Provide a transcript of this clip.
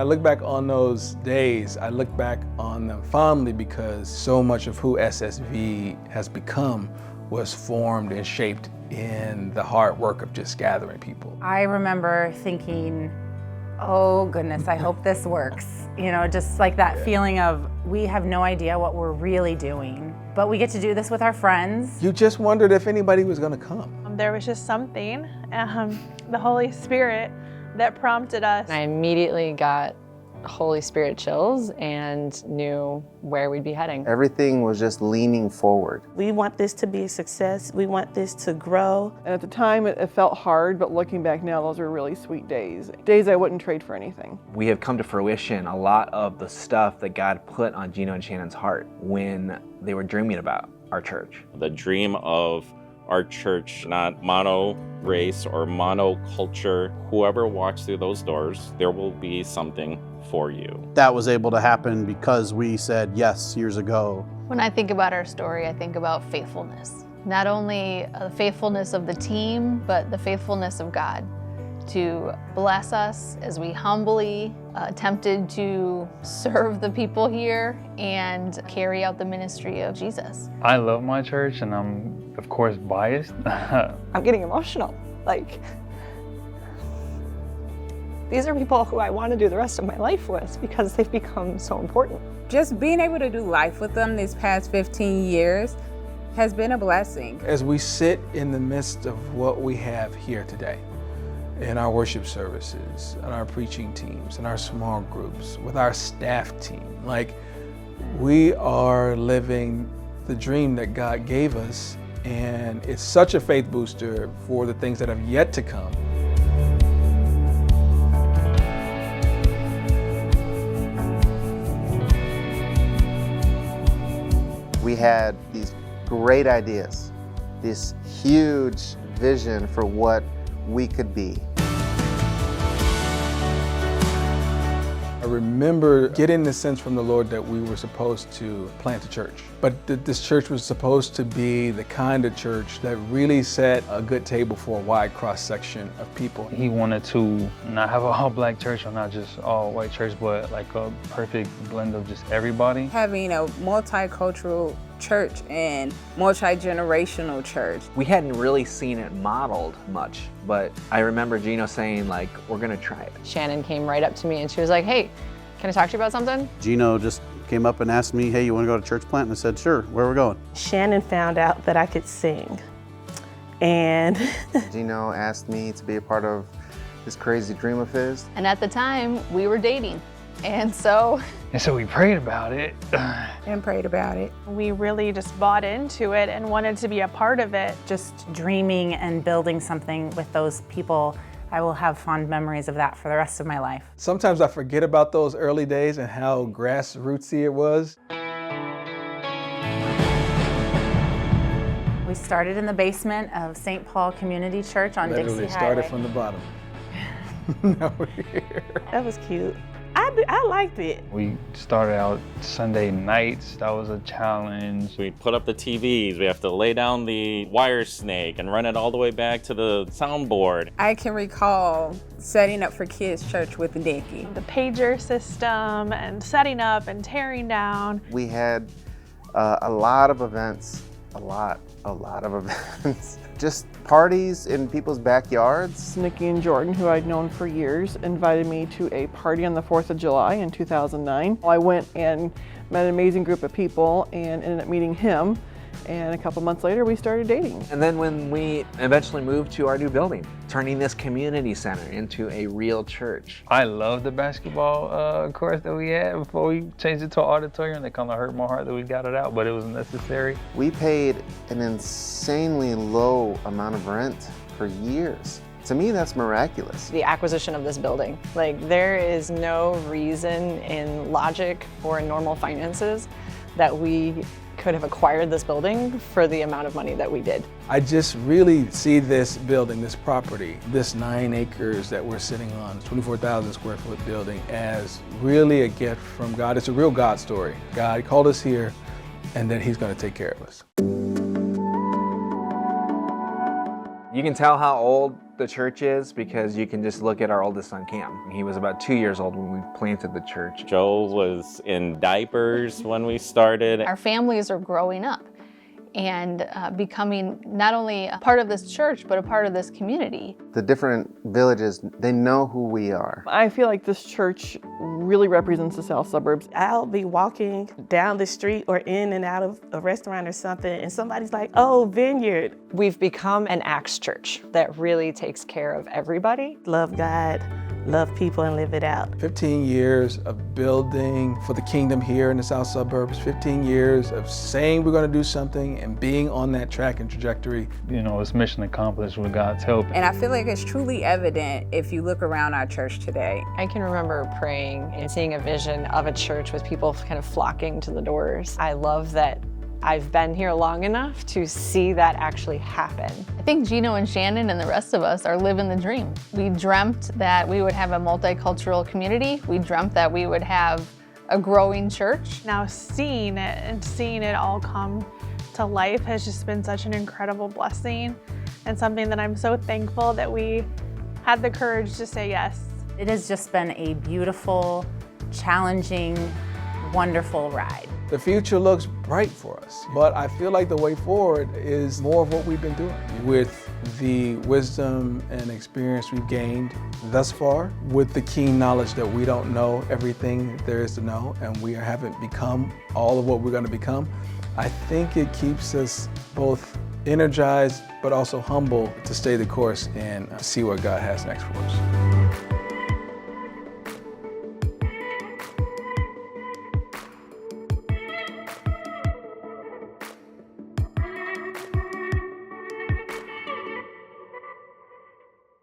I look back on those days, I look back on them fondly because so much of who SSV has become was formed and shaped in the hard work of just gathering people. I remember thinking, oh goodness, I hope this works. You know, just like that feeling of we have no idea what we're really doing, but we get to do this with our friends. You just wondered if anybody was gonna come. There was just something, the Holy Spirit, that prompted us. I immediately got Holy Spirit chills and knew where we'd be heading. Everything was just leaning forward. We want this to be a success. We want this to grow. And at the time, it felt hard, but looking back now, those were really sweet days. Days I wouldn't trade for anything. We have come to fruition a lot of the stuff that God put on Gino and Shannon's heart when they were dreaming about our church. The dream of our church, not mono race or mono culture. Whoever walks through those doors, there will be something for you. That was able to happen because we said yes years ago. When I think about our story, I think about faithfulness. Not only the faithfulness of the team, but the faithfulness of God to bless us as we humbly attempted to serve the people here and carry out the ministry of Jesus. I love my church and I'm, of course, biased. I'm getting emotional. Like, these are people who I want to do the rest of my life with because they've become so important. Just being able to do life with them these past 15 years has been a blessing. As we sit in the midst of what we have here today, in our worship services, and our preaching teams, and our small groups, with our staff team, like, we are living the dream that God gave us, and it's such a faith booster for the things that have yet to come. We had these great ideas, this huge vision for what we could be. I remember getting the sense from the Lord that we were supposed to plant a church, but that this church was supposed to be the kind of church that really set a good table for a wide cross-section of people. He wanted to not have an all-black church or not just all-white church, but like a perfect blend of just everybody. Having a multicultural church and multi-generational church. We hadn't really seen it modeled much, but I remember Gino saying, like, we're gonna try it. Shannon came right up to me and she was like, hey, can I talk to you about something? Gino just came up and asked me, hey, you want to go to church plant? And I said, sure, where are we going? Shannon found out that I could sing. And Gino asked me to be a part of this crazy dream of his. And at the time, we were dating. And so we prayed about it. And prayed about it. We really just bought into it and wanted to be a part of it. Just dreaming and building something with those people, I will have fond memories of that for the rest of my life. Sometimes I forget about those early days and how grassrootsy it was. We started in the basement of St. Paul Community Church on Dixie Literally Highway. started from the bottom. Now we're here. that was cute. I liked it. We started out Sunday nights. That was a challenge. We put up the TVs, we have to lay down the wire snake and run it all the way back to the soundboard. I can recall setting up for kids' church with Nikki. The pager system and setting up and tearing down. We had a lot of events, a lot of events. Just parties in people's backyards. Nikki and Jordan, who I'd known for years, invited me to a party on the 4th of July in 2009. I went and met an amazing group of people and ended up meeting him. And a couple months later, we started dating. And then when we eventually moved to our new building, turning this community center into a real church. I love the basketball course that we had before we changed it to an auditorium. That kind of hurt my heart that we got it out, but it was necessary. We paid an insanely low amount of rent for years. To me, that's miraculous. the acquisition of this building. Like, there is no reason in logic or in normal finances that we could have acquired this building for the amount of money that we did. I just really see this building, this property, this 9 acres that we're sitting on, 24,000 square foot building, as really a gift from God. It's a real God story. God called us here and that He's going to take care of us. You can tell how old the church is because you can just look at our oldest son, Cam. He was about 2 years old when we planted the church. Joe was in diapers when we started. Our families are growing up and becoming not only a part of this church, but a part of this community. The different villages, they know who we are. I feel like this church really represents the South Suburbs. I'll be walking down the street or in and out of a restaurant or something, and somebody's like, oh, Vineyard. We've become an Acts church that really takes care of everybody. Love God, love people, and live it out. 15 years of building for the kingdom here in the South Suburbs, 15 years of saying we're going to do something and being on that track and trajectory. You know, it's mission accomplished with God's help. And I feel like it's truly evident if you look around our church today. I can remember praying and seeing a vision of a church with people kind of flocking to the doors. I love that I've been here long enough to see that actually happen. I think Gino and Shannon and the rest of us are living the dream. We dreamt that we would have a multicultural community. We dreamt that we would have a growing church. Now seeing it and seeing it all come to life has just been such an incredible blessing and something that I'm so thankful that we had the courage to say yes. It has just been a beautiful, challenging, wonderful ride. The future looks bright for us, but I feel like the way forward is more of what we've been doing with the wisdom and experience we've gained thus far, with the keen knowledge that we don't know everything there is to know and we haven't become all of what we're going to become. I think it keeps us both energized but also humble to stay the course and see what God has next for us.